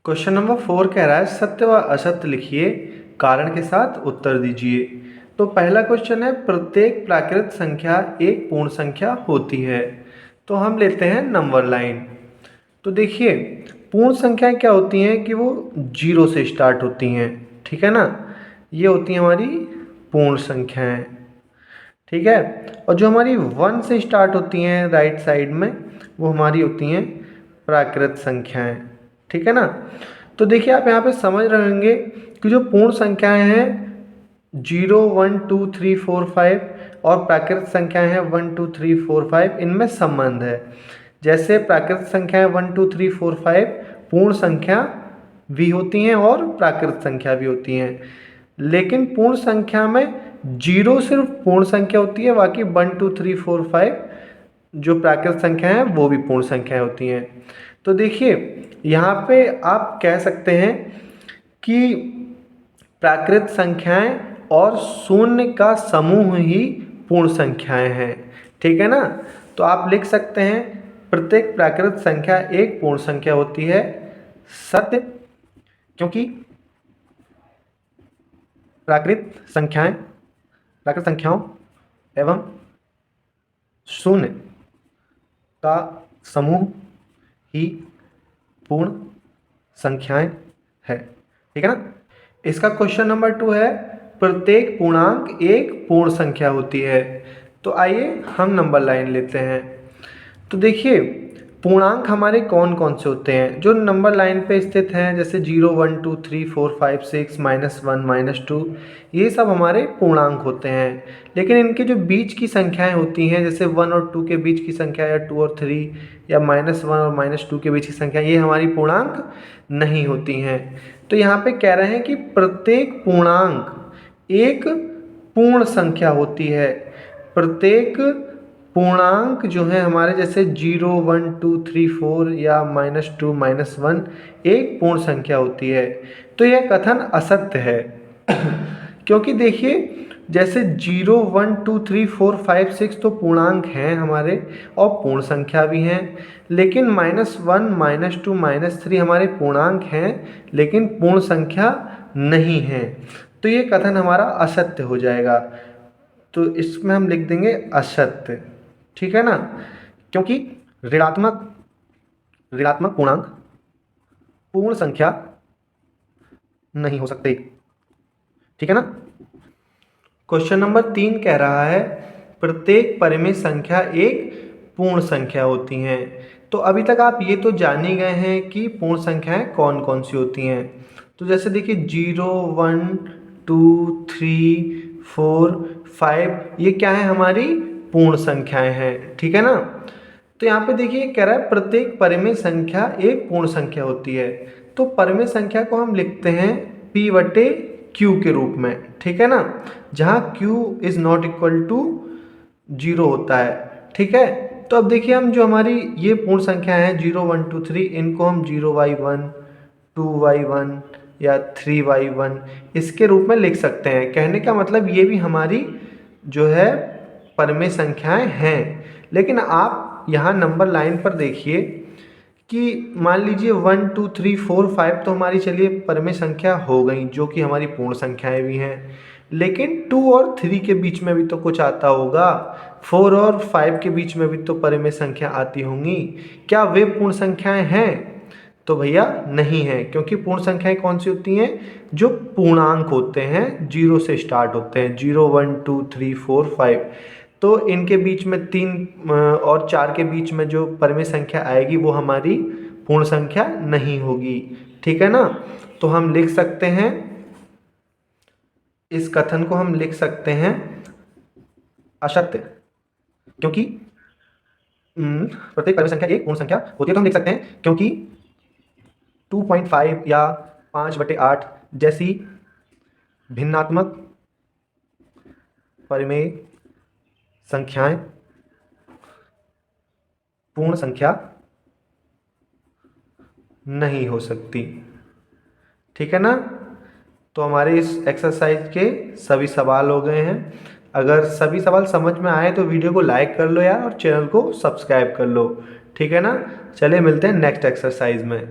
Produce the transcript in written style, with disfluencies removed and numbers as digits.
Question number 4 कह रहा है सत्य व असत्य लिखिए, कारण के साथ उत्तर दीजिए। तो पहला क्वेश्चन है प्रत्येक प्राकृत संख्या एक पूर्ण संख्या होती है। तो हम लेते हैं नंबर लाइन। तो देखिए पूर्ण संख्याएं क्या होती हैं कि वो जीरो से स्टार्ट होती हैं, ठीक है ना। ये होती हैं हमारी पूर्ण संख्याएं, ठीक है। और जो हमारी 1 से स्टार्ट होती हैं राइट साइड में, वो हमारी होती हैं प्राकृत संख्याएं, ठीक है ना। तो देखिए आप यहाँ पे समझ रहे होंगे कि जो पूर्ण संख्याएं हैं 0 1 2 3 4 5 और प्राकृत संख्याएं हैं 1 2 3 4 5, इनमें संबंध है। जैसे प्राकृत संख्याएं 1 2 3 4 5 पूर्ण संख्या भी होती हैं और प्राकृत संख्या भी होती हैं, लेकिन पूर्ण संख्या में जीरो सिर्फ पूर्ण संख्या होती है, बाकी 1 2 3 4 5 जो प्राकृत संख्या है वो भी पूर्ण संख्याएं होती हैं। तो देखिए यहाँ पे आप कह सकते हैं कि प्राकृत संख्याएं और शून्य का समूह ही पूर्ण संख्याएं हैं, ठीक है ना। तो आप लिख सकते हैं प्रत्येक प्राकृत संख्या एक पूर्ण संख्या होती है, सत्य, क्योंकि प्राकृत संख्याओं एवं शून्य का समूह ही पूर्ण संख्याएं है, ठीक है ना। इसका क्वेश्चन नंबर 2 है प्रत्येक पूर्णांक एक पूर्ण संख्या होती है। तो आइए हम नंबर लाइन लेते हैं। तो देखिए पूर्णांक हमारे कौन कौन से होते हैं जो नंबर लाइन पे स्थित हैं, जैसे 0 1 2 3 4 5 6 -1 -2, ये सब हमारे पूर्णांक होते हैं। लेकिन इनके जो बीच की संख्याएं होती हैं, जैसे 1 और 2 के बीच की संख्या या 2 और 3 या -1 और -2 के बीच की संख्या, ये हमारी पूर्णांक नहीं होती हैं। तो यहाँ पे कह रहे हैं कि प्रत्येक पूर्णांक एक पूर्ण संख्या होती है। प्रत्येक पूर्णांक जो है हमारे, जैसे 0 1 2 3 4 या -2 -1 एक पूर्ण संख्या होती है। तो यह कथन असत्य है क्योंकि देखिए जैसे 0 1 2 3 4 5 6 तो पूर्णांक हैं हमारे और पूर्ण संख्या भी हैं, लेकिन -1 -2 -3 हमारे पूर्णांक हैं लेकिन पूर्ण संख्या नहीं है। तो ये कथन हमारा असत्य हो जाएगा। तो इसमें हम लिख देंगे असत्य, ठीक है ना, क्योंकि ऋणात्मक ऋणात्मक पूर्णांक पूर्ण संख्या नहीं हो सकते, ठीक है ना। क्वेश्चन नंबर 3 कह रहा है प्रत्येक परिमेय संख्या एक पूर्ण संख्या होती हैं। तो अभी तक आप ये तो जान ही गए हैं कि पूर्ण संख्याएं कौन कौन सी होती हैं। तो जैसे देखिए 0 1 2 3 4 5 ये क्या है, हमारी पूर्ण संख्याएं हैं, ठीक है ना। तो यहाँ पे देखिए कह रहा है प्रत्येक परिमेय संख्या एक पूर्ण संख्या होती है। तो परिमेय संख्या को हम लिखते हैं P/Q के रूप में, ठीक है ना, जहाँ Q is not equal to 0 होता है, ठीक है। तो अब देखिए हम जो हमारी ये पूर्ण संख्या है 0 1 2 3, इनको हम 0/1 2/1 या 3/1 इसके रूप में लिख सकते हैं। कहने का मतलब ये भी हमारी जो है परिमेय संख्याएं हैं। लेकिन आप यहाँ नंबर लाइन पर देखिए कि मान लीजिए 1 2 3 4 5 तो हमारी चलिए परिमेय संख्या हो गई, जो कि हमारी पूर्ण संख्याएं भी हैं, लेकिन 2 और 3 के बीच में भी तो कुछ आता होगा, 4 और 5 के बीच में भी तो परिमेय संख्या आती होंगी। क्या वे पूर्ण संख्याएं हैं? तो भैया नहीं है, क्योंकि पूर्ण संख्याएं कौन सी होती हैं, जो पूर्णांक होते हैं, 0 से स्टार्ट होते हैं, 0 1 2 3 4 5। तो इनके बीच में 3 और 4 के बीच में जो परिमेय संख्या आएगी वो हमारी पूर्ण संख्या नहीं होगी, ठीक है ना। तो हम लिख सकते हैं, इस कथन को हम लिख सकते हैं असत्य, क्योंकि प्रत्येक परिमेय संख्या एक पूर्ण संख्या होती है। तो हम लिख सकते हैं क्योंकि 2.5 या 5/8 जैसी भिन्नात्मक परिमेय संख्याएं पूर्ण संख्या नहीं हो सकती, ठीक है ना। तो हमारे इस एक्सरसाइज के सभी सवाल हो गए हैं। अगर सभी सवाल समझ में आए तो वीडियो को लाइक कर लो यार, और चैनल को सब्सक्राइब कर लो, ठीक है ना। चलिए मिलते हैं नेक्स्ट एक्सरसाइज में।